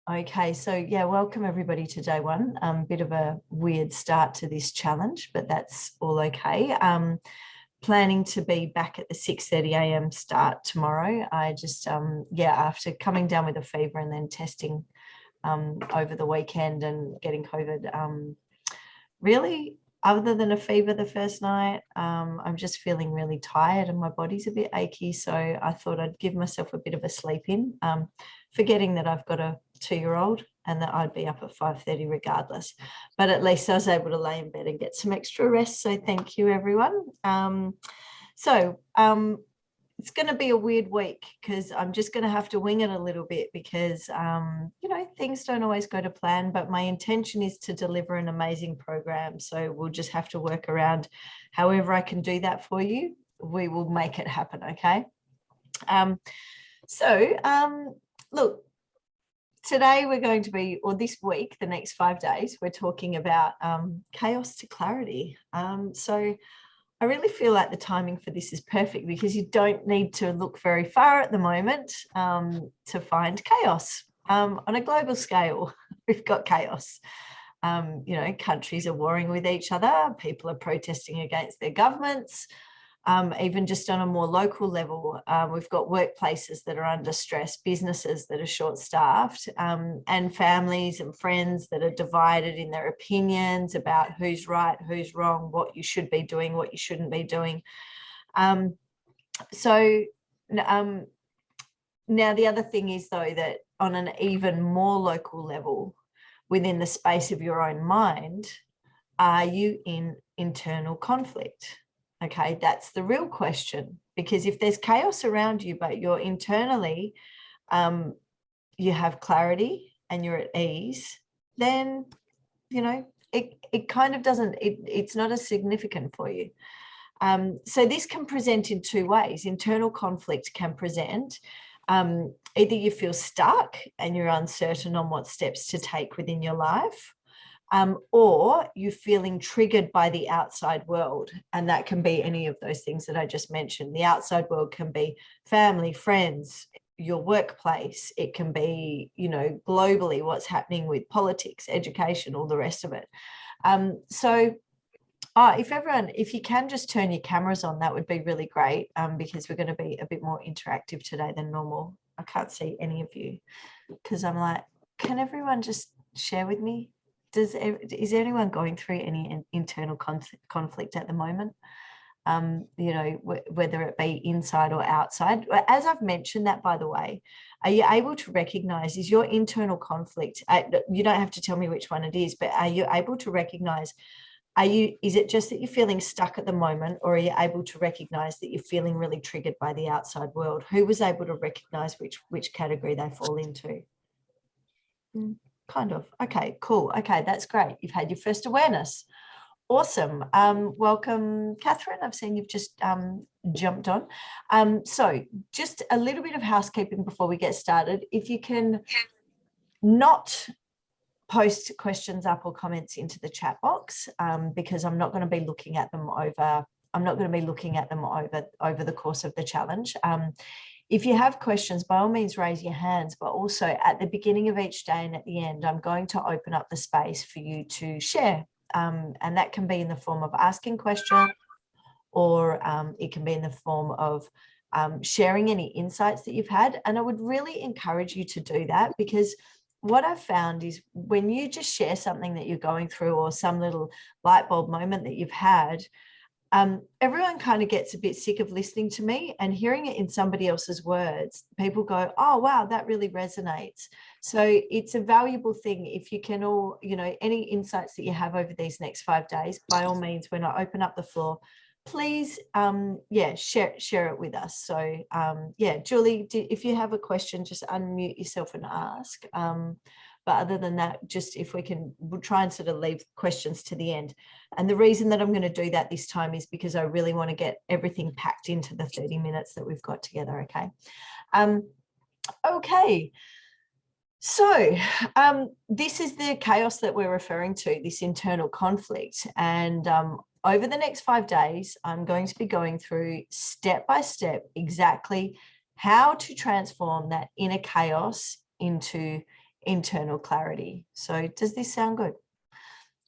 Okay, so yeah, welcome everybody to day one. Bit of a weird start to this challenge, but that's all okay. Planning to be back at the 6:30 a.m. start tomorrow. I just, after coming down with a fever and then testing over the weekend and getting COVID, really, other than a fever the first night, I'm just feeling really tired and my body's a bit achy. So I thought I'd give myself a bit of a sleep in, forgetting that I've got a 2-year-old and that I'd be up at 5:30 regardless. But at least I was able to lay in bed and get some extra rest. So thank you, everyone. It's going to be a weird week because I'm just going to have to wing it a little bit because, things don't always go to plan, but my intention is to deliver an amazing program. So we'll just have to work around however I can do that for you. We will make it happen, okay? Look, today we're going to be, or this week, the next 5 days, we're talking about chaos to clarity. So I really feel like the timing for this is perfect because you don't need to look very far at the moment to find chaos. On a global scale, we've got chaos. Countries are warring with each other. People are protesting against their governments. Even just on a more local level, we've got workplaces that are under stress, businesses that are short-staffed, and families and friends that are divided in their opinions about who's right, who's wrong, what you should be doing, what you shouldn't be doing. Now, the other thing is, though, that on an even more local level, within the space of your own mind, are you in internal conflict? Okay, that's the real question, because if there's chaos around you, but you're internally, you have clarity and you're at ease, then, it kind of doesn't, it's not as significant for you. So this can present in two ways. Internal conflict can present, either you feel stuck and you're uncertain on what steps to take within your life, or you're feeling triggered by the outside world. And that can be any of those things that I just mentioned. The outside world can be family, friends, your workplace. It can be, globally, what's happening with politics, education, all the rest of it. If you can just turn your cameras on, that would be really great, because we're going to be a bit more interactive today than normal. I can't see any of you because I'm like, can everyone just share with me? Is anyone going through any internal conflict at the moment? Whether it be inside or outside. As I've mentioned that, by the way, are you able to recognize, is your internal conflict, you don't have to tell me which one it is, but are you able to recognize, is it just that you're feeling stuck at the moment, or are you able to recognize that you're feeling really triggered by the outside world? Who was able to recognize which category they fall into? Kind of. Okay, cool. Okay, that's great. You've had your first awareness. Awesome. Welcome, Catherine. I've seen you've just jumped on. So just a little bit of housekeeping before we get started. If you can not post questions up or comments into the chat box, because I'm not going to be looking at them over. I'm not going to be looking at them over the course of the challenge. If you have questions, by all means, raise your hands, but also at the beginning of each day and at the end, I'm going to open up the space for you to share. And that can be in the form of asking questions, or it can be in the form of sharing any insights that you've had. And I would really encourage you to do that, because what I've found is when you just share something that you're going through or some little light bulb moment that you've had, everyone kind of gets a bit sick of listening to me and hearing it in somebody else's words. People go, oh, wow, that really resonates. So it's a valuable thing. If you can all, any insights that you have over these next 5 days, by all means, when I open up the floor, please, share it with us. So, Julie, if you have a question, just unmute yourself and ask. But other than that, just if we'll try and sort of leave questions to the end. And the reason that I'm going to do that this time is because I really want to get everything packed into the 30 minutes that we've got together, okay? Okay. So this is the chaos that we're referring to, this internal conflict. And over the next 5 days, I'm going to be going through step by step exactly how to transform that inner chaos into internal clarity. So does this sound good?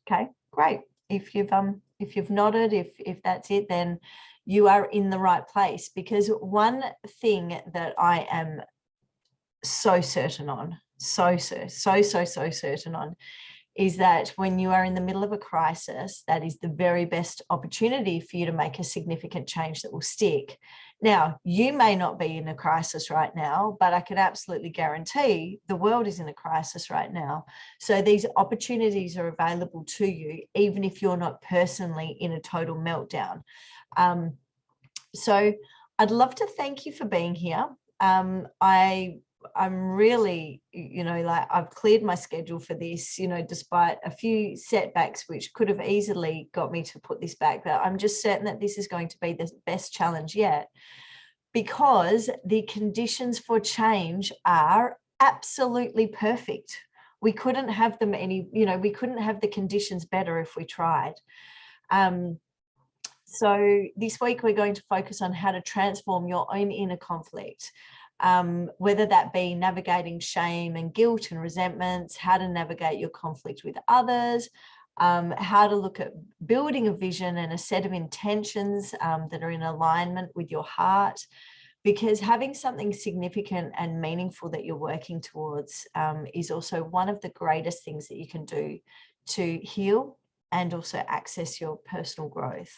Okay, great. If you've nodded, if that's it, then you are in the right place, because one thing that I am so certain on, so certain on, is that when you are in the middle of a crisis, that is the very best opportunity for you to make a significant change that will stick. Now, you may not be in a crisis right now, but I can absolutely guarantee the world is in a crisis right now. So these opportunities are available to you, even if you're not personally in a total meltdown. So I'd love to thank you for being here. I'm really, like, I've cleared my schedule for this, despite a few setbacks, which could have easily got me to put this back. But I'm just certain that this is going to be the best challenge yet, because the conditions for change are absolutely perfect. We couldn't have them we couldn't have the conditions better if we tried. So this week we're going to focus on how to transform your own inner conflict. Whether that be navigating shame and guilt and resentments, how to navigate your conflict with others, how to look at building a vision and a set of intentions that are in alignment with your heart, because having something significant and meaningful that you're working towards is also one of the greatest things that you can do to heal and also access your personal growth.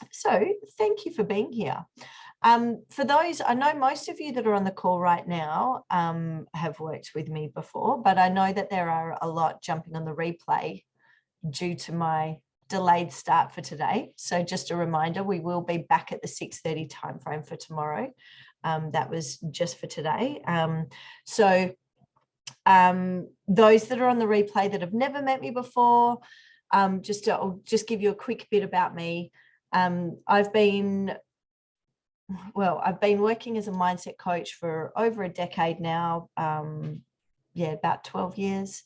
So thank you for being here. For those, I know most of you that are on the call right now have worked with me before, but I know that there are a lot jumping on the replay due to my delayed start for today. So just a reminder, we will be back at the 6:30 timeframe for tomorrow. That was just for today. Those that are on the replay that have never met me before, I'll just give you a quick bit about me. I've been working as a mindset coach for over a decade now. About 12 years.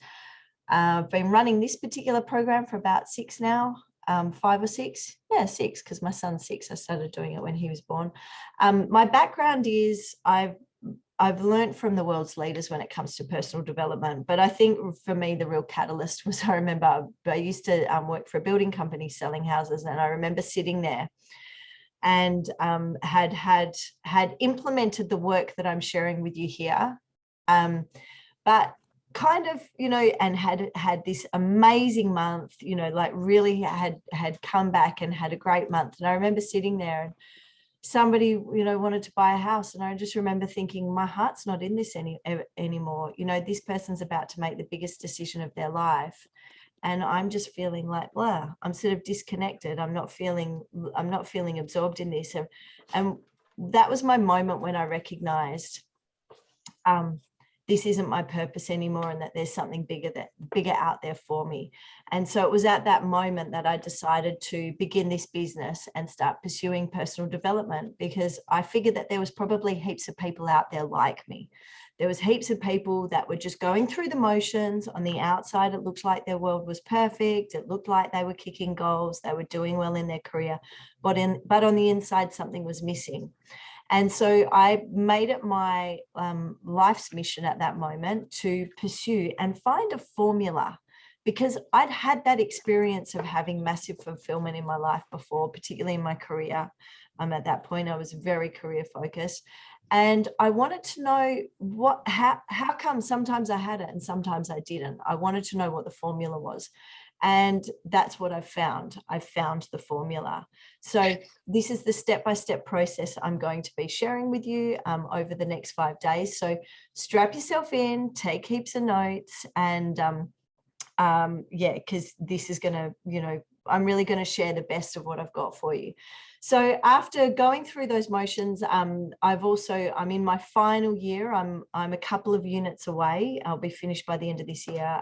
I've been running this particular program for about 6 now, 5 or 6. Yeah, 6, because my son's 6. I started doing it when he was born. My background is I've learned from the world's leaders when it comes to personal development, but I think for me, the real catalyst was, I remember I used to work for a building company selling houses, and I remember sitting there and had implemented the work that I'm sharing with you here, but kind of, and had this amazing month, like really had come back and had a great month. And I remember sitting there and somebody, wanted to buy a house. And I just remember thinking, my heart's not in this anymore. This person's about to make the biggest decision of their life. And I'm just feeling like, wow, I'm sort of disconnected. I'm not feeling absorbed in this. And that was my moment when I recognized this isn't my purpose anymore, and that there's something bigger out there for me. And so it was at that moment that I decided to begin this business and start pursuing personal development, because I figured that there was probably heaps of people out there like me. There was heaps of people that were just going through the motions. On the outside, it looked like their world was perfect. It looked like they were kicking goals. They were doing well in their career, but on the inside, something was missing. And so I made it my life's mission at that moment to pursue and find a formula, because I'd had that experience of having massive fulfillment in my life before, particularly in my career. At that point, I was very career focused. And I wanted to know how come sometimes I had it and sometimes I didn't. I wanted to know what the formula was. And that's what I've found. I found the formula. So this is the step-by-step process I'm going to be sharing with you over the next 5 days. So strap yourself in, take heaps of notes, and because this is going to, I'm really going to share the best of what I've got for you. So after going through those motions, I'm in my final year. I'm a couple of units away. I'll be finished by the end of this year,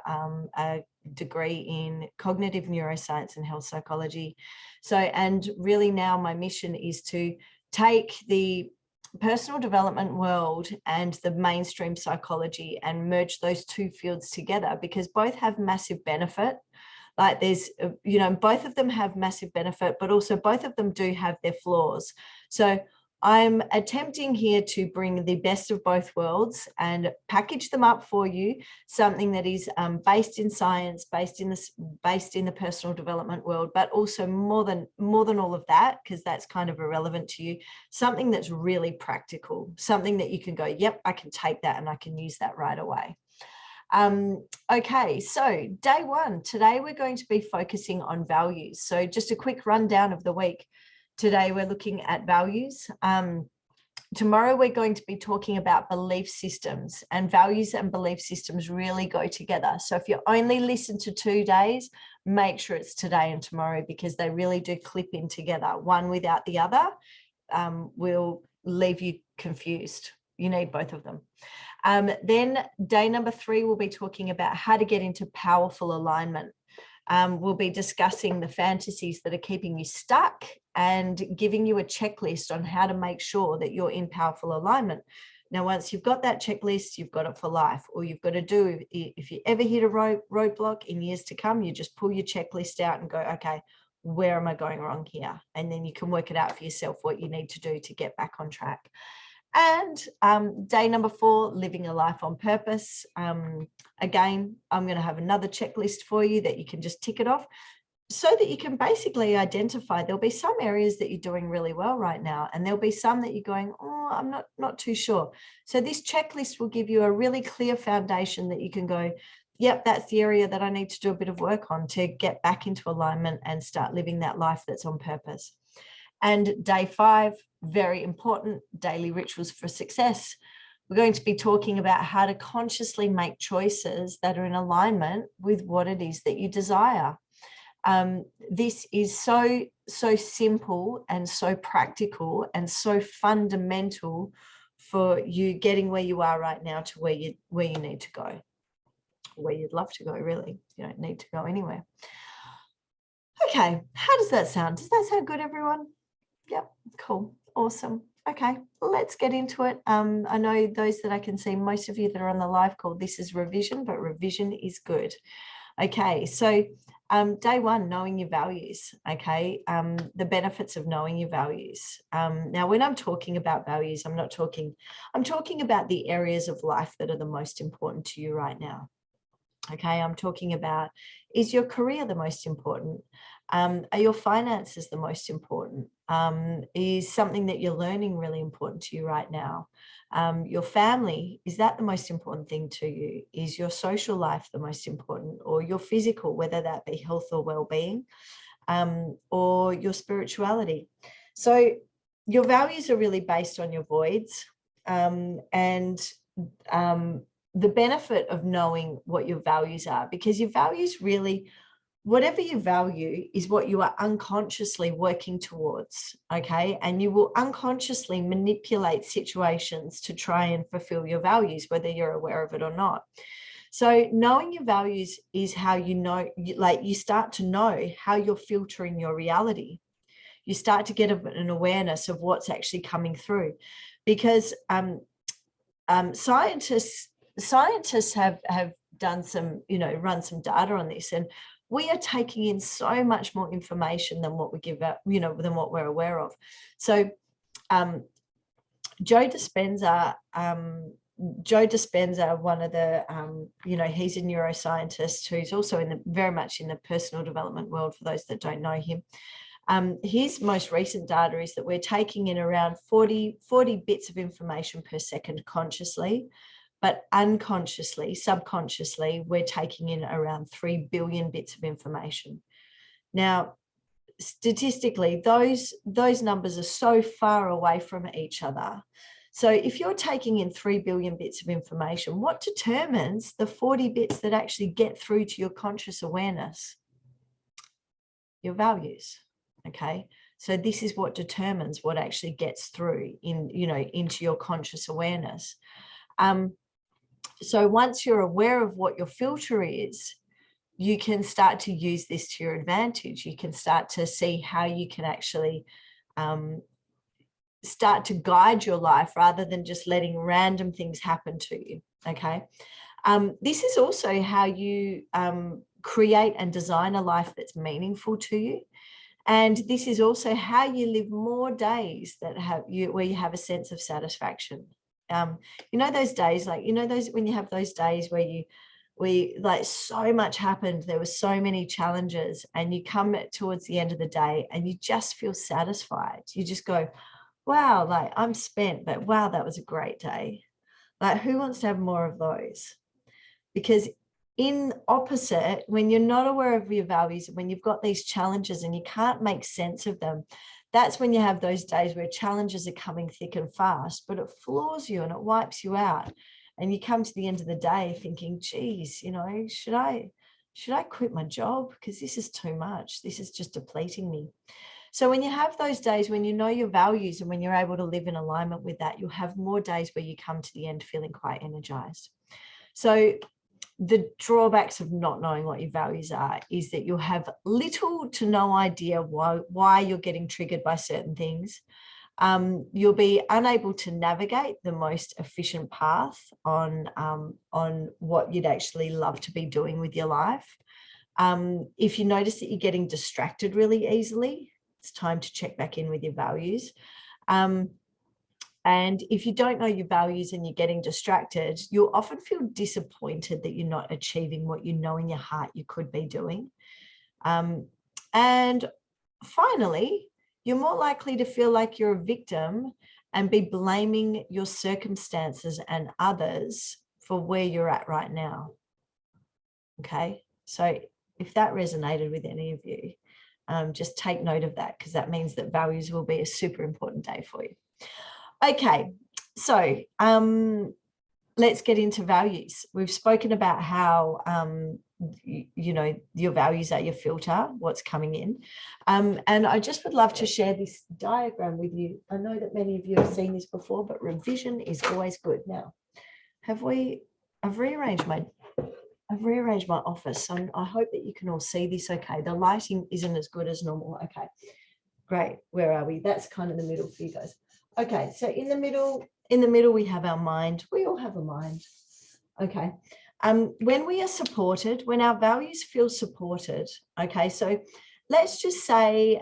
a degree in cognitive neuroscience and health psychology. So, and really now my mission is to take the personal development world and the mainstream psychology and merge those two fields together, because both have massive benefit. Like there's, both of them have massive benefit, but also both of them do have their flaws. So I'm attempting here to bring the best of both worlds and package them up for you, something that is based in science, based in the personal development world, but also more than all of that, because that's kind of irrelevant to you, something that's really practical, something that you can go, yep, I can take that and I can use that right away. Okay, so day one, today we're going to be focusing on values. So just a quick rundown of the week. Today we're looking at values. Tomorrow we're going to be talking about belief systems, and values and belief systems really go together. So if you only listen to 2 days, make sure it's today and tomorrow, because they really do clip in together. One without the other will leave you confused. You need both of them. Then day number 3, we'll be talking about how to get into powerful alignment. We'll be discussing the fantasies that are keeping you stuck and giving you a checklist on how to make sure that you're in powerful alignment. Now, once you've got that checklist, you've got it for life. All you've got to do, if you ever hit a roadblock in years to come, you just pull your checklist out and go, okay, where am I going wrong here? And then you can work it out for yourself what you need to do to get back on track. And day number 4, living a life on purpose. Again, I'm going to have another checklist for you that you can just tick it off, so that you can basically identify. There'll be some areas that you're doing really well right now, and there'll be some that you're going, oh, I'm not too sure. So this checklist will give you a really clear foundation that you can go, yep, that's the area that I need to do a bit of work on to get back into alignment and start living that life that's on purpose. And day 5, very important, daily rituals for success. We're going to be talking about how to consciously make choices that are in alignment with what it is that you desire. This is so simple and so practical and so fundamental for you getting where you are right now to where you need to go, where you'd love to go, really. You don't need to go anywhere. Okay, how does that sound? Does that sound good, everyone? Yep, cool, awesome. Okay, let's get into it. I know those that I can see, most of you that are on the live call, this is revision, but revision is good. Okay, so day 1, knowing your values. Okay, the benefits of knowing your values. Now, when I'm talking about values, I'm talking about the areas of life that are the most important to you right now. Okay, I'm talking about, is your career the most important? Are your finances the most important? Is something that you're learning really important to you right now? Your family, is that the most important thing to you? Is your social life the most important, or your physical, whether that be health or well-being, or your spirituality? So your values are really based on your voids, the benefit of knowing what your values are, because your values really, whatever you value is what you are unconsciously working towards, okay? And you will unconsciously manipulate situations to try and fulfill your values, whether you're aware of it or not. So knowing your values is how you know, you start to know how you're filtering your reality. You start to get an awareness of what's actually coming through, because scientists have done some, run some data on this, and we are taking in so much more information than what we give out, than what we're aware of. So Joe Dispenza, one of the, he's a neuroscientist who's also very much in the personal development world, for those that don't know him. His most recent data is that we're taking in around 40 bits of information per second consciously, but unconsciously, subconsciously, we're taking in around 3 billion bits of information. Now, statistically, those numbers are so far away from each other. So if you're taking in 3 billion bits of information, what determines the 40 bits that actually get through to your conscious awareness? Your values. Okay, so this is what determines what actually gets through into your conscious awareness. So once you're aware of what your filter is, you can start to use this to your advantage. You can start to see how you can actually start to guide your life rather than just letting random things happen to you. Okay, this is also how you create and design a life that's meaningful to you. And this is also how you live more days that have you where you have a sense of satisfaction. You know, those days, like, you know, those when you have those days where like so much happened, there were so many challenges, and you come towards the end of the day and you just feel satisfied. You just go, wow, like I'm spent, but wow, that was a great day. Like, who wants to have more of those? Because in opposite, when you're not aware of your values, when you've got these challenges and you can't make sense of them, that's when you have those days where challenges are coming thick and fast, but it floors you and it wipes you out. And you come to the end of the day thinking, geez, you know, should I quit my job? Because this is too much. This is just depleting me. So when you have those days when you know your values and when you're able to live in alignment with that, you'll have more days where you come to the end feeling quite energized. So the drawbacks of not knowing what your values are is that you'll have little to no idea why you're getting triggered by certain things. You'll be unable to navigate the most efficient path on what you'd actually love to be doing with your life. If you notice that you're getting distracted really easily, it's time to check back in with your values. And if you don't know your values and you're getting distracted, you'll often feel disappointed that you're not achieving what you know in your heart you could be doing. And finally, you're more likely to feel like you're a victim and be blaming your circumstances and others for where you're at right now. Okay, so if that resonated with any of you, just take note of that, because that means that values will be a super important day for you. Okay, so let's get into values. We've spoken about how, you know, your values are your filter, what's coming in. And I just would love to share this diagram with you. I know that many of you have seen this before, but revision is always good. Now, I've rearranged my office, so I hope that you can all see this okay. The lighting isn't as good as normal. Okay, great. Where are we? That's kind of the middle for you guys. Okay, so in the middle we have our mind. We all have a mind. Okay. When we are supported, when our values feel supported, okay, so let's just say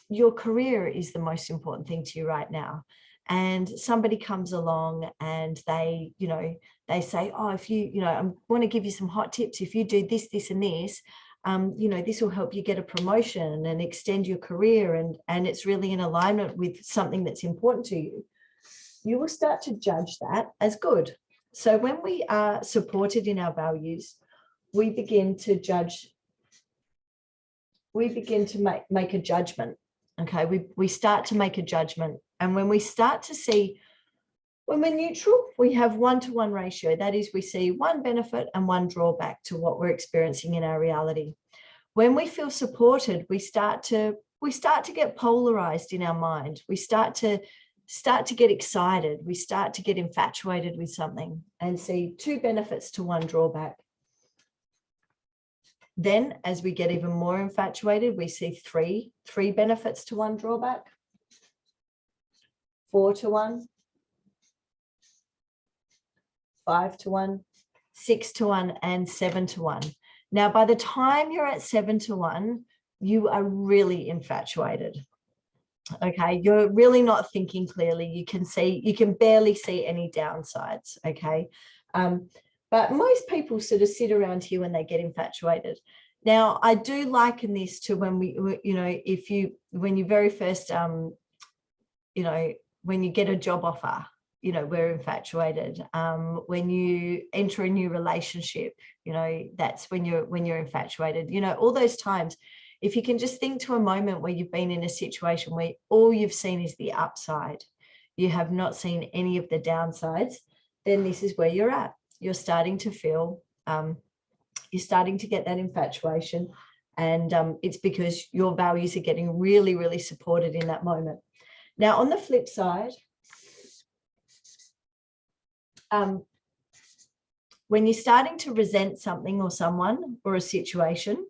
your career is the most important thing to you right now, and somebody comes along and they, you know, they say, oh, if you, you know, I want to give you some hot tips. If you do this, this, and this, you know, this will help you get a promotion and extend your career, and it's really in alignment with something that's important to you, you will start to judge that as good. So when we are supported in our values, we begin to judge, we begin to make a judgment. Okay, we start to make a judgment. And when we start to see, when we're neutral, we have 1-to-1 ratio. That is, we see one benefit and one drawback to what we're experiencing in our reality. When we feel supported, we start to get polarized in our mind. We start to get excited. We start to get infatuated with something and see 2 benefits to 1 drawback. Then, as we get even more infatuated, we see three benefits to 1 drawback, 4-to-1, 5-to-1, 6-to-1, and 7-to-1. Now, by the time you're at 7-to-1, you are really infatuated. Okay, you're really not thinking clearly. You can barely see any downsides. Okay, but most people sort of sit around here when they get infatuated. Now, I do liken this to when you know, when you very first, you know, when you get a job offer, you know, we're infatuated. When you enter a new relationship, you know, that's when you're infatuated. You know, all those times, if you can just think to a moment where you've been in a situation where all you've seen is the upside, you have not seen any of the downsides, then this is where you're at. You're starting to feel, you're starting to get that infatuation, and it's because your values are getting really, really supported in that moment. Now, on the flip side, when you're starting to resent something or someone or a situation,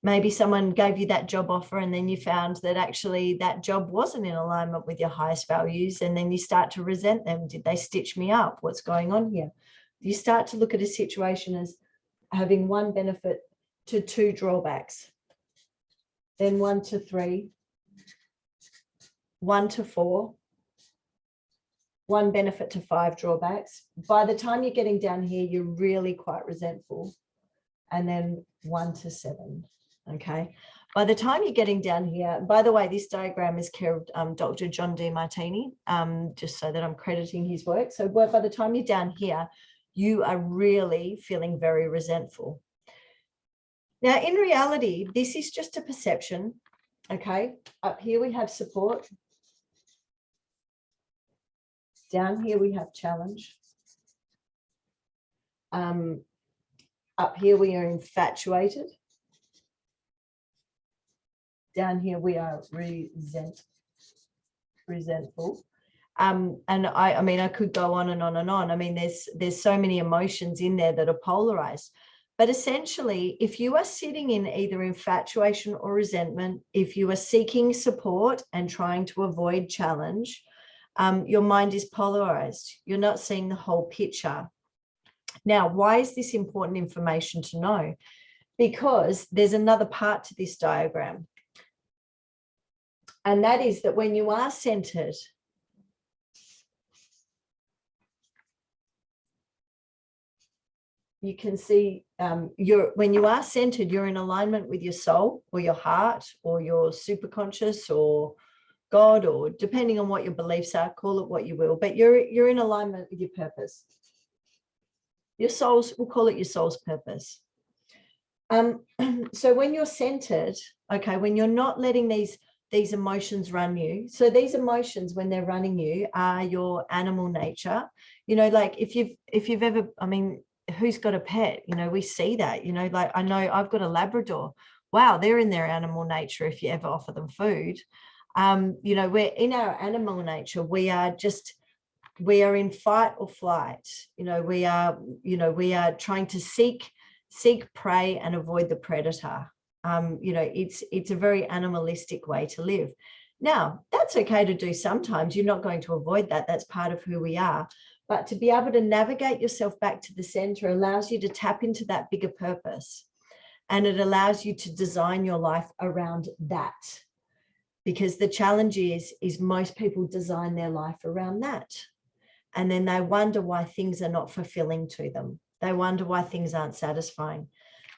maybe someone gave you that job offer and then you found that actually that job wasn't in alignment with your highest values, and then you start to resent them. Did they stitch me up? What's going on here? You start to look at a situation as having 1 benefit to 2 drawbacks. then 1 to 3, 1 to 4, 1 benefit to 5 drawbacks. By the time you're getting down here, you're really quite resentful. And then 1 to 7, okay? By the time you're getting down here, by the way, this diagram is care of Dr. John Demartini, just so that I'm crediting his work. So by the time you're down here, you are really feeling very resentful. Now, in reality, this is just a perception, okay? Up here we have support. Down here we have challenge. Up here we are infatuated. Down here we are resentful. And I mean, I could go on and on and on. I mean, there's so many emotions in there that are polarized. But essentially, if you are sitting in either infatuation or resentment, if you are seeking support and trying to avoid challenge, your mind is polarized. You're not seeing the whole picture. Now, why is this important information to know? Because there's another part to this diagram. And that is that when you are centered, you can see when you are centered, you're in alignment with your soul or your heart or your superconscious or God, or depending on what your beliefs are, call it what you will, but you're in alignment with your purpose. Your soul's, we'll call it your soul's purpose. So when you're centered, okay, when you're not letting these emotions run you, so these emotions, when they're running you, are your animal nature. You know, like if you've ever, I mean, who's got a pet? You know, we see that, you know, like I know I've got a Labrador. Wow, they're in their animal nature if you ever offer them food. You know, we're in our animal nature, we are in fight or flight. You know, we are trying to seek prey and avoid the predator. You know, it's a very animalistic way to live. Now, that's okay to do sometimes. You're not going to avoid that. That's part of who we are. But to be able to navigate yourself back to the center allows you to tap into that bigger purpose. And it allows you to design your life around that. Because the challenge is most people design their life around that. And then they wonder why things are not fulfilling to them. They wonder why things aren't satisfying.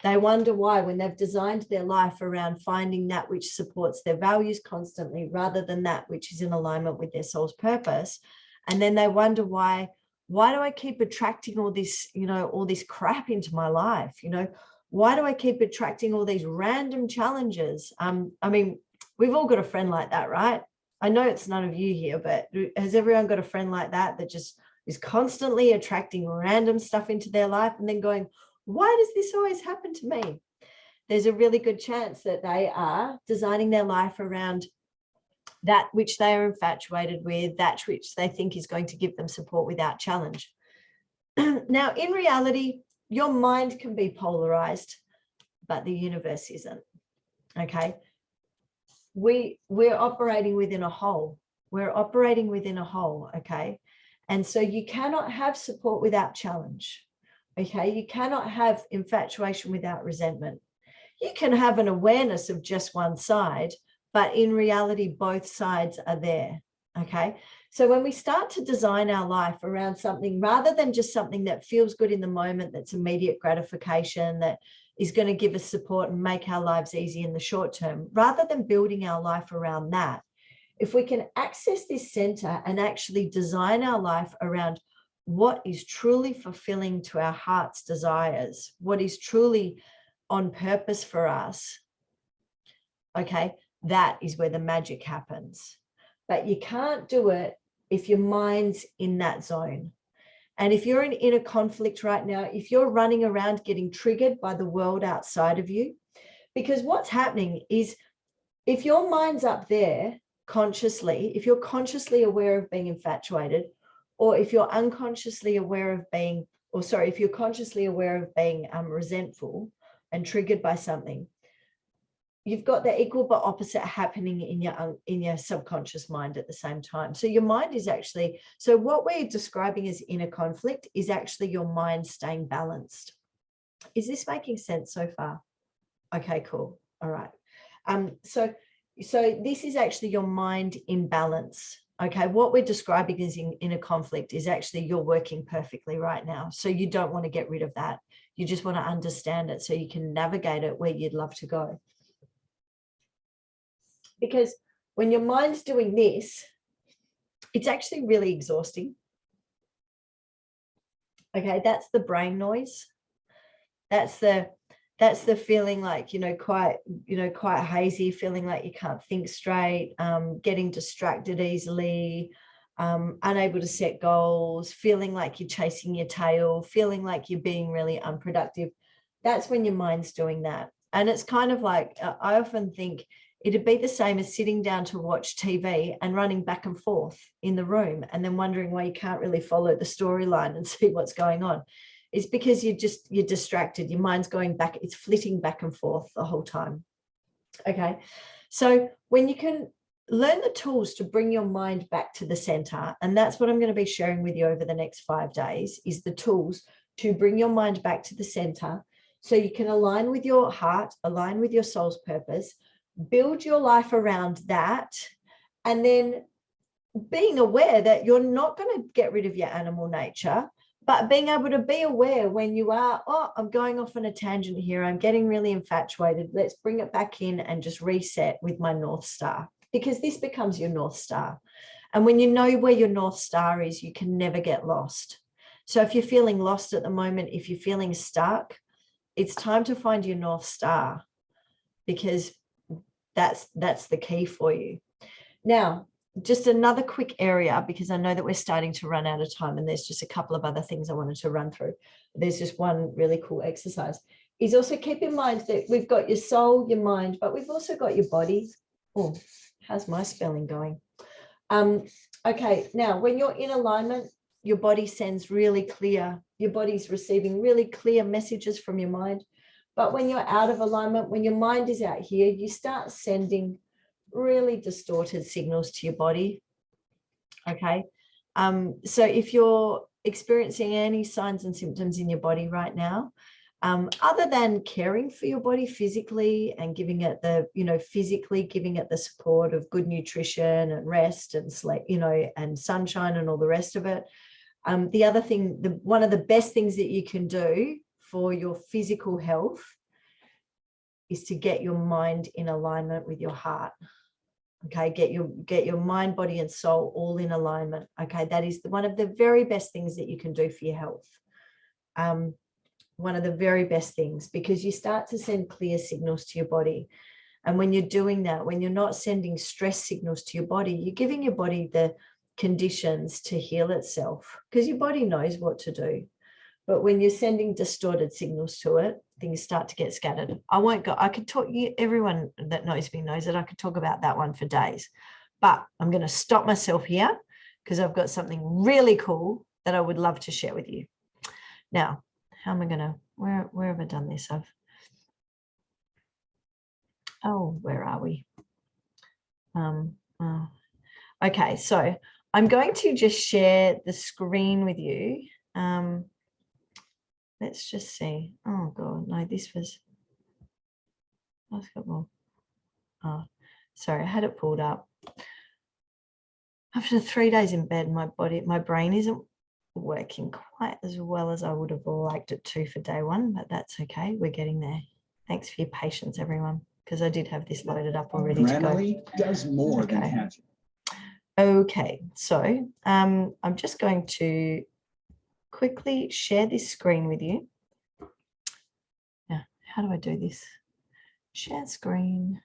They wonder why, when they've designed their life around finding that which supports their values constantly, rather than that which is in alignment with their soul's purpose. And then they wonder why do I keep attracting all this, you know, all this crap into my life? You know, why do I keep attracting all these random challenges? I mean, we've all got a friend like that, right? I know it's none of you here, but has everyone got a friend like that that just is constantly attracting random stuff into their life and then going, why does this always happen to me? There's a really good chance that they are designing their life around that which they are infatuated with, that which they think is going to give them support without challenge. Now, in reality, your mind can be polarized, but the universe isn't, okay? We're operating within a whole. We're operating within a whole, okay? And so you cannot have support without challenge, okay? You cannot have infatuation without resentment. You can have an awareness of just one side, but in reality, both sides are there, okay? So when we start to design our life around something, rather than just something that feels good in the moment, that's immediate gratification, that is going to give us support and make our lives easy in the short term, rather than building our life around that, if we can access this center and actually design our life around what is truly fulfilling to our heart's desires, what is truly on purpose for us, okay, that is where the magic happens. But you can't do it if your mind's in that zone. And if you're in inner conflict right now, if you're running around getting triggered by the world outside of you, because what's happening is if your mind's up there consciously, if you're consciously aware of being infatuated, or if you're unconsciously aware of being, or sorry, if you're consciously aware of being resentful and triggered by something, you've got the equal but opposite happening in your subconscious mind at the same time. So your mind is actually, so what we're describing as inner conflict is actually your mind staying balanced. Is this making sense so far? Okay, cool. All right. So this is actually your mind in balance. Okay, what we're describing is in a conflict is actually you're working perfectly right now. So you don't want to get rid of that. You just want to understand it so you can navigate it where you'd love to go. Because when your mind's doing this, it's actually really exhausting. Okay, that's the brain noise. That's the feeling like, quite hazy, feeling like you can't think straight, getting distracted easily, unable to set goals, feeling like you're chasing your tail, feeling like you're being really unproductive. That's when your mind's doing that. And it's kind of like, I often think it'd be the same as sitting down to watch TV and running back and forth in the room and then wondering why you can't really follow the storyline and see what's going on. It's because you're distracted. Your mind's going back, it's flitting back and forth the whole time. Okay. So when you can learn the tools to bring your mind back to the center, and that's what I'm going to be sharing with you over the next 5 days, is the tools to bring your mind back to the center so you can align with your heart, align with your soul's purpose, build your life around that, and then being aware that you're not going to get rid of your animal nature, but being able to be aware when you are, I'm going off on a tangent here, I'm getting really infatuated, let's bring it back in and just reset with my North Star, because this becomes your North Star. And when you know where your North Star is, you can never get lost. So if you're feeling lost at the moment, if you're feeling stuck, it's time to find your North Star, because that's the key for you. Now, just another quick area, because I know that we're starting to run out of time and there's just a couple of other things I wanted to run through. There's just one really cool exercise. Is also keep in mind that we've got your soul, your mind, but we've also got your body. Oh, how's my spelling going? Okay, now when you're in alignment, your body sends really clear, your body's receiving really clear messages from your mind. But when you're out of alignment, when your mind is out here, you start sending really distorted signals to your body. Okay. So if you're experiencing any signs and symptoms in your body right now, other than caring for your body physically and giving it the, physically giving it the support of good nutrition and rest and sleep, and sunshine and all the rest of it. The other thing, one of the best things that you can do for your physical health is to get your mind in alignment with your heart. Okay, get your mind, body, and soul all in alignment. Okay, that is one of the very best things that you can do for your health. One of the very best things, because you start to send clear signals to your body. And when you're doing that, when you're not sending stress signals to your body, you're giving your body the conditions to heal itself, because your body knows what to do. But when you're sending distorted signals to it, things start to get scattered. I could talk, everyone that knows me knows that I could talk about that one for days, but I'm going to stop myself here because I've got something really cool that I would love to share with you. Now, how am I going to, where have I done this? Where are we? Okay, so I'm going to just share the screen with you. Let's just see. Oh God, no, this was, I've got more. Oh, sorry, I had it pulled up. After 3 days in bed, my brain isn't working quite as well as I would have liked it to for day one, but that's okay. We're getting there. Thanks for your patience, everyone, because I did have this loaded up already to go. Does more than catch. Okay, so I'm just going to quickly share this screen with you. Now, how do I do this? Share screen.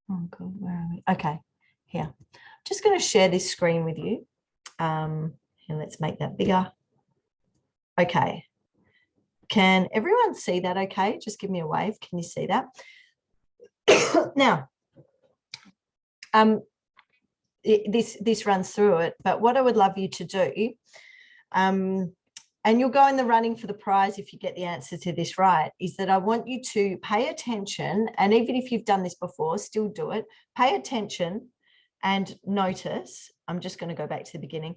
Oh God, where are we? Okay, here. Just going to share this screen with you. And let's make that bigger. Okay. Can everyone see that okay? Just give me a wave. Can you see that? Now, this runs through it, but what I would love you to do, and you'll go in the running for the prize if you get the answer to this right, is that I want you to pay attention, and even if you've done this before, still do it. Pay attention and notice. I'm just going to go back to the beginning.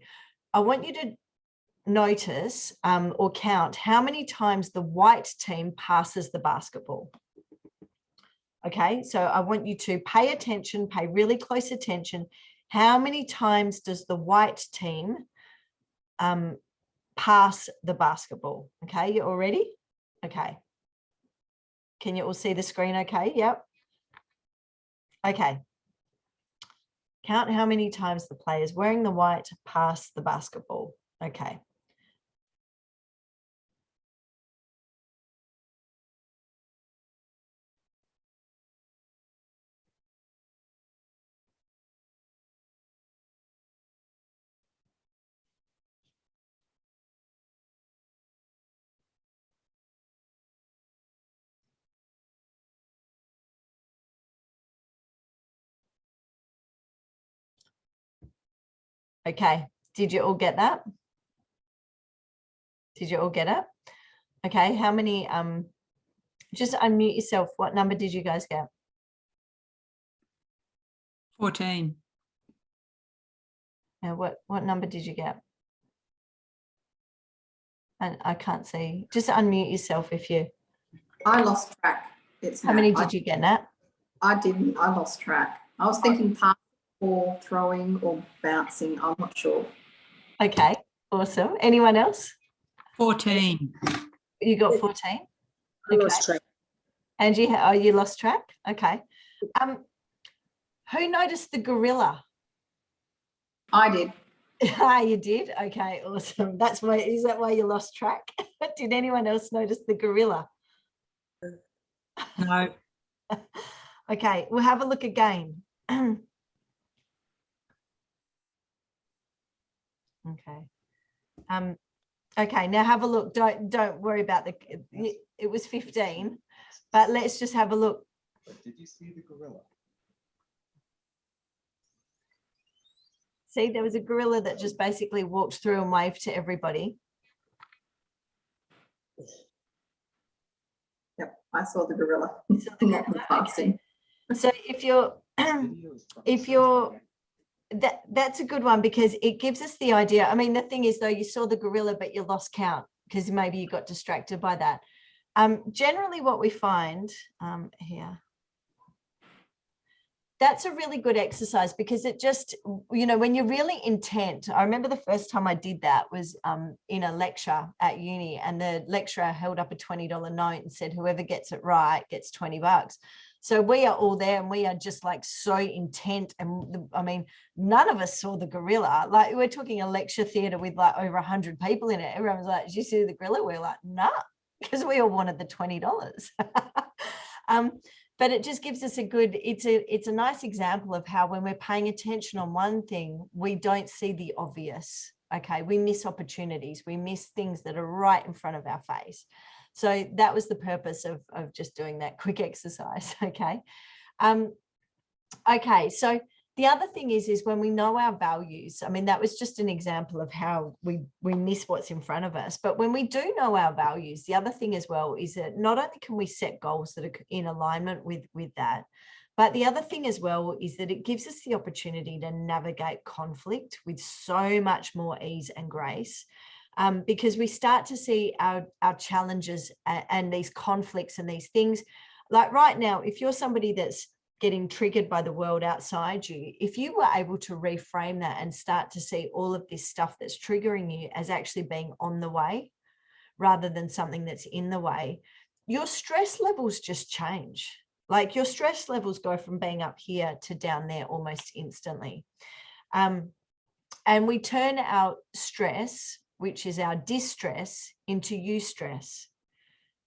I want you to notice or count how many times the white team passes the basketball. Okay, so I want you to pay attention, pay really close attention. How many times does the white team pass the basketball? Okay, you all ready? Okay. Can you all see the screen okay? Yep. Okay. Count how many times the players wearing the white pass the basketball. Okay. Okay. Did you all get that? Did you all get it? Okay. How many, just unmute yourself. What number did you guys get? 14. Now, what number did you get? And I can't see. Just unmute yourself if you. I lost track. How many did you get, Nat? I didn't. I lost track. I was thinking pass or throwing or bouncing. I'm not sure. Okay, awesome. Anyone else? 14. You got 14? I lost track. Angie, oh, you lost track? Okay. Who noticed the gorilla? I did. Ah, you did? Okay, awesome. That's why, is that why you lost track? Did anyone else notice the gorilla? No. Okay, we'll have a look again. Okay. Okay, now have a look. Don't worry about it was 15, but let's just have a look. But did you see the gorilla? See, there was a gorilla that just basically walked through and waved to everybody. Yep, I saw the gorilla. Saw the gorilla? Okay. So that's a good one, because it gives us the idea. I mean, the thing is, though, you saw the gorilla, but you lost count because maybe you got distracted by that. Generally, what we find here, that's a really good exercise, because it just, you know, when you're really intent. I remember the first time I did that was in a lecture at uni, and the lecturer held up a $20 note and said, whoever gets it right gets $20. So we are all there and we are just like so intent. And I mean, none of us saw the gorilla. Like, we're talking a lecture theatre with like over 100 people in it. Everyone was like, did you see the gorilla? We're like, nah, because we all wanted the $20. But it just gives us a good, it's a nice example of how when we're paying attention on one thing, we don't see the obvious. Okay, we miss opportunities, we miss things that are right in front of our face. So that was the purpose of just doing that quick exercise. Okay. Okay, so the other thing is when we know our values, I mean, that was just an example of how we miss what's in front of us. But when we do know our values, the other thing as well is that not only can we set goals that are in alignment with that, but the other thing as well is that it gives us the opportunity to navigate conflict with so much more ease and grace, because we start to see our challenges and these conflicts and these things. Like right now, if you're somebody that's getting triggered by the world outside you, if you were able to reframe that and start to see all of this stuff that's triggering you as actually being on the way rather than something that's in the way, your stress levels just change. Like, your stress levels go from being up here to down there almost instantly. And we turn our stress, which is our distress, into eustress.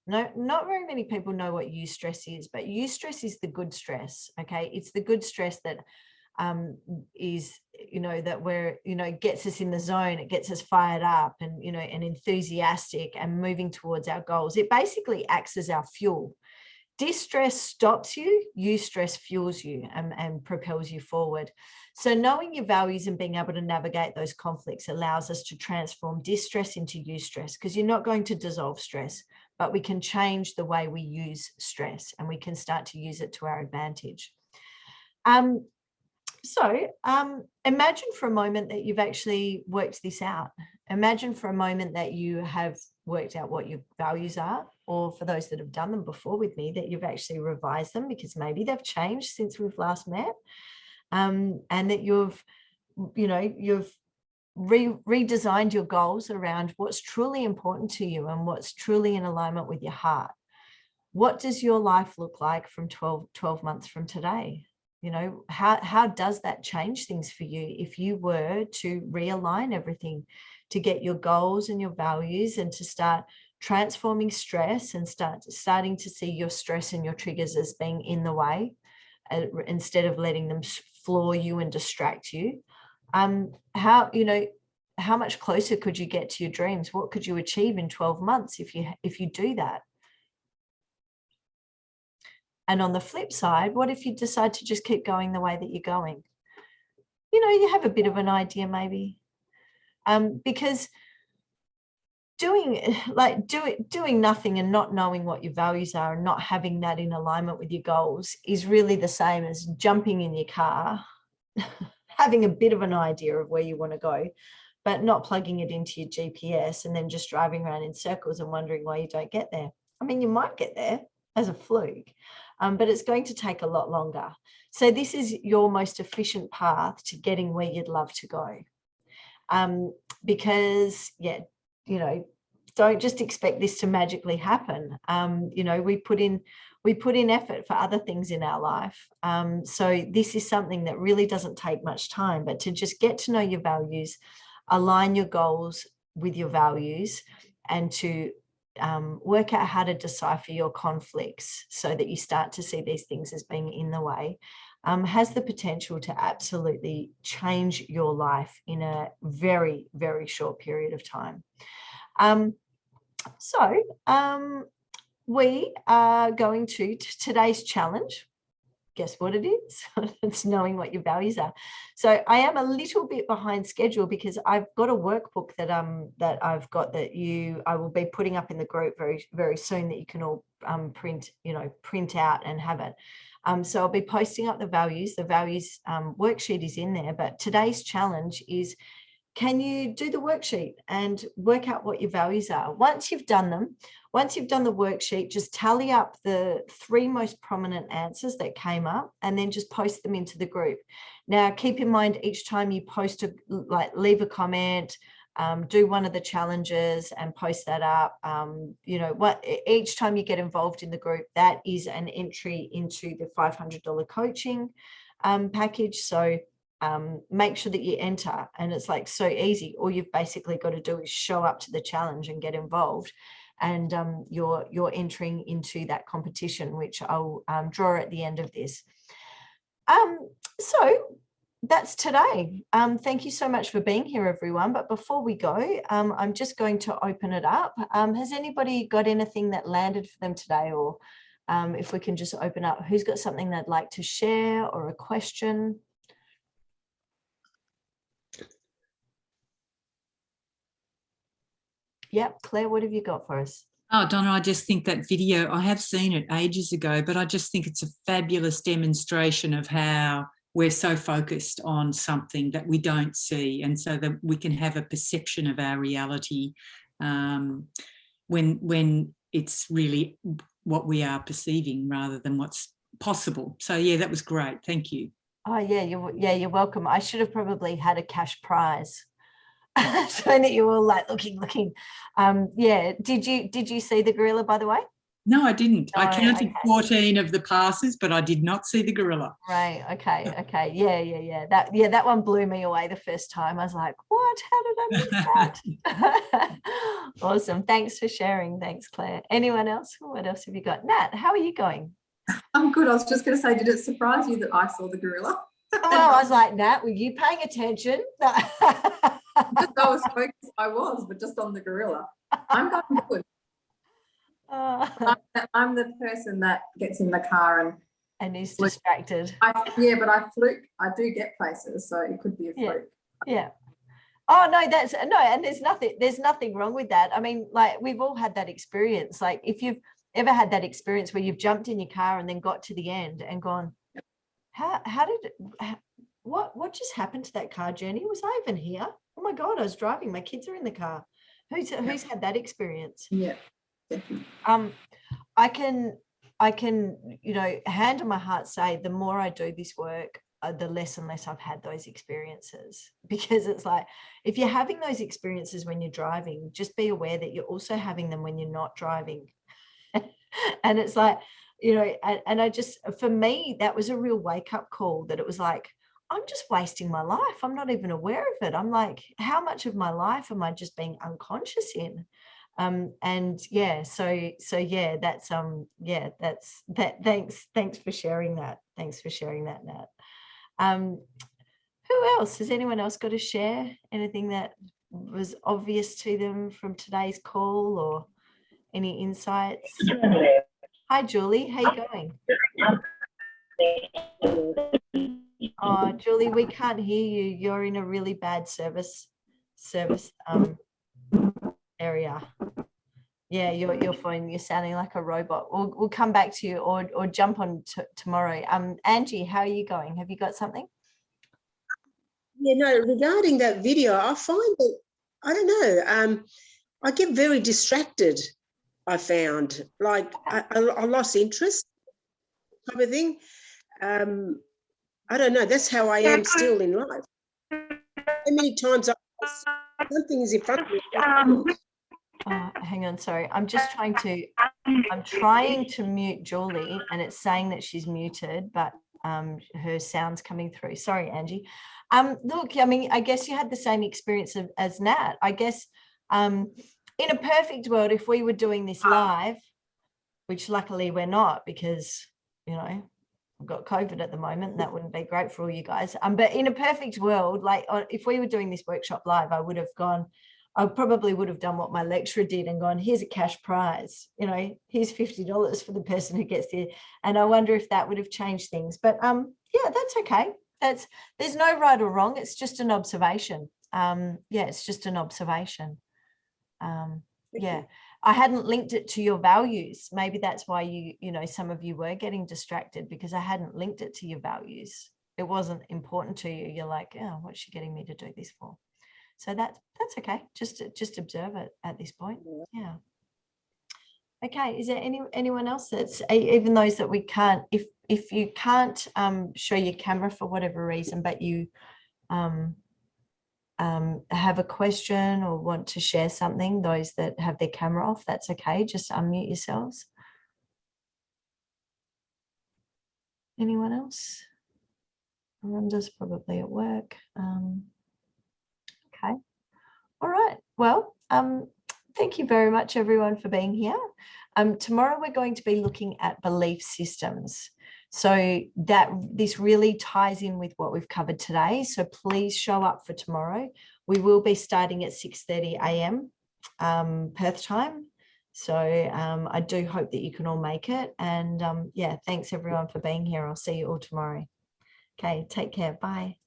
No, not very many people know what eustress is, but eustress is the good stress. Okay, it's the good stress that is, you know, that we're, you know, gets us in the zone. It gets us fired up and, you know, and enthusiastic and moving towards our goals. It basically acts as our fuel. Distress stops you, eustress fuels you and propels you forward. So knowing your values and being able to navigate those conflicts allows us to transform distress into eustress, because you're not going to dissolve stress, but we can change the way we use stress and we can start to use it to our advantage. So imagine for a moment that you've actually worked this out. Imagine for a moment that you have worked out what your values are, or for those that have done them before with me, that you've actually revised them because maybe they've changed since we've last met, and that you've redesigned your goals around what's truly important to you and what's truly in alignment with your heart. What does your life look like from 12 months from today? How does that change things for you if you were to realign everything to get your goals and your values and to start transforming stress and starting to see your stress and your triggers as being in the way instead of letting them floor you and distract you? How much closer could you get to your dreams? What could you achieve in 12 months if you do that? And on the flip side, what if you decide to just keep going the way that you're going? You have a bit of an idea maybe, because doing nothing and not knowing what your values are and not having that in alignment with your goals is really the same as jumping in your car, having a bit of an idea of where you want to go, but not plugging it into your GPS and then just driving around in circles and wondering why you don't get there. I mean, you might get there as a fluke, but it's going to take a lot longer. So this is your most efficient path to getting where you'd love to go. Because, don't just expect this to magically happen. We put in effort for other things in our life. So this is something that really doesn't take much time, but to just get to know your values, align your goals with your values, and to work out how to decipher your conflicts so that you start to see these things as being in the way, has the potential to absolutely change your life in a very, very short period of time. We are going to today's challenge. Guess what it is? It's knowing what your values are. So I am a little bit behind schedule because I've got a workbook that I've got that I will be putting up in the group very, very soon, that you can all print out and have it. So I'll be posting up the values. The values worksheet is in there, but today's challenge is, can you do the worksheet and work out what your values are? Once you've done the worksheet, just tally up the 3 most prominent answers that came up and then just post them into the group. Now, keep in mind, each time you post, leave a comment, do one of the challenges and post that up. Each time you get involved in the group, that is an entry into the $500 coaching package. So make sure that you enter, and it's like so easy. All you've basically got to do is show up to the challenge and get involved, and you're entering into that competition, which I'll draw at the end of this. So that's today. Thank you so much for being here, everyone. But before we go, I'm just going to open it up. Has anybody got anything that landed for them today, or if we can just open up, who's got something they'd like to share or a question? Yep, Claire, what have you got for us? Oh, Donna, I just think that video, I have seen it ages ago, but I just think it's a fabulous demonstration of how we're so focused on something that we don't see, and so that we can have a perception of our reality when it's really what we are perceiving rather than what's possible. So, yeah, that was great. Thank you. Oh, yeah, you're welcome. I should have probably had a cash prize. So that you were all like looking. Yeah. Did you see the gorilla, by the way? No, I didn't. No, I counted okay. 14 of the passes, but I did not see the gorilla. Right. Okay. Yeah. That one blew me away the first time. I was like, what? How did I miss that? Awesome. Thanks for sharing. Thanks, Claire. Anyone else? What else have you got? Nat, how are you going? I'm good. I was just going to say, did it surprise you that I saw the gorilla? Well, I was like, Nat, were you paying attention? Just I was focused, but just on the gorilla. I'm going good. I'm the person that gets in the car and is distracted. But I fluke. I do get places, so it could be a fluke. Yeah. Oh no, and there's nothing wrong with that. I mean, like, we've all had that experience. Like, if you've ever had that experience where you've jumped in your car and then got to the end and gone, how did what just happened to that car journey? Was I even here? Oh my God, I was driving. My kids are in the car. Who's had that experience? Yeah, definitely. I can, you know, hand on my heart say the more I do this work, the less and less I've had those experiences, because it's like, if you're having those experiences when you're driving, just be aware that you're also having them when you're not driving. And it's like, you know, and I just, for me, that was a real wake up call, that it was like, I'm just wasting my life. I'm not even aware of it. I'm like, how much of my life am I just being unconscious in? And yeah, so yeah, that's that. Thanks for sharing that. Thanks for sharing that, Nat. Who else? Has anyone else got to share anything that was obvious to them from today's call, or any insights? Hi, Julie. How you going? Oh, Julie, we can't hear you. You're in a really bad service area. Yeah, your phone, you're sounding like a robot. We'll come back to you, or jump on tomorrow. Angie, how are you going? Have you got something? Yeah, no, regarding that video, I find that, I don't know, I get very distracted, I found. Like, I lost interest type of thing. I don't know, that's how I am still in life. How many times something is in front of me. Hang on, sorry. I'm trying to mute Julie, and it's saying that she's muted, but her sound's coming through. Sorry, Angie. Look, I mean, I guess you had the same experience as Nat. I guess in a perfect world, if we were doing this live, which luckily we're not, because, you know, we've got COVID at the moment, and that wouldn't be great for all you guys. But in a perfect world, like if we were doing this workshop live, I probably would have done what my lecturer did and gone, here's a cash prize, you know, here's $50 for the person who gets there. And I wonder if that would have changed things. But yeah, that's okay. There's no right or wrong. It's just an observation. Yeah, it's just an observation. Yeah, I hadn't linked it to your values. Maybe that's why you know, some of you were getting distracted, because I hadn't linked it to your values. It wasn't important to you. You're like, oh, what's she getting me to do this for? So that's okay. Just observe it at this point. Yeah. Okay. Is there anyone else that's, even those that we can't, if you can't show your camera for whatever reason, but you have a question or want to share something, those that have their camera off, that's okay. Just unmute yourselves. Anyone else? Rhonda's probably at work. Okay. All right. Well, thank you very much, everyone, for being here. Tomorrow we're going to be looking at belief systems. So this really ties in with what we've covered today. So please show up for tomorrow. We will be starting at 6:30 a.m. Perth time. So I do hope that you can all make it. And yeah, thanks everyone for being here. I'll see you all tomorrow. Okay, take care. Bye.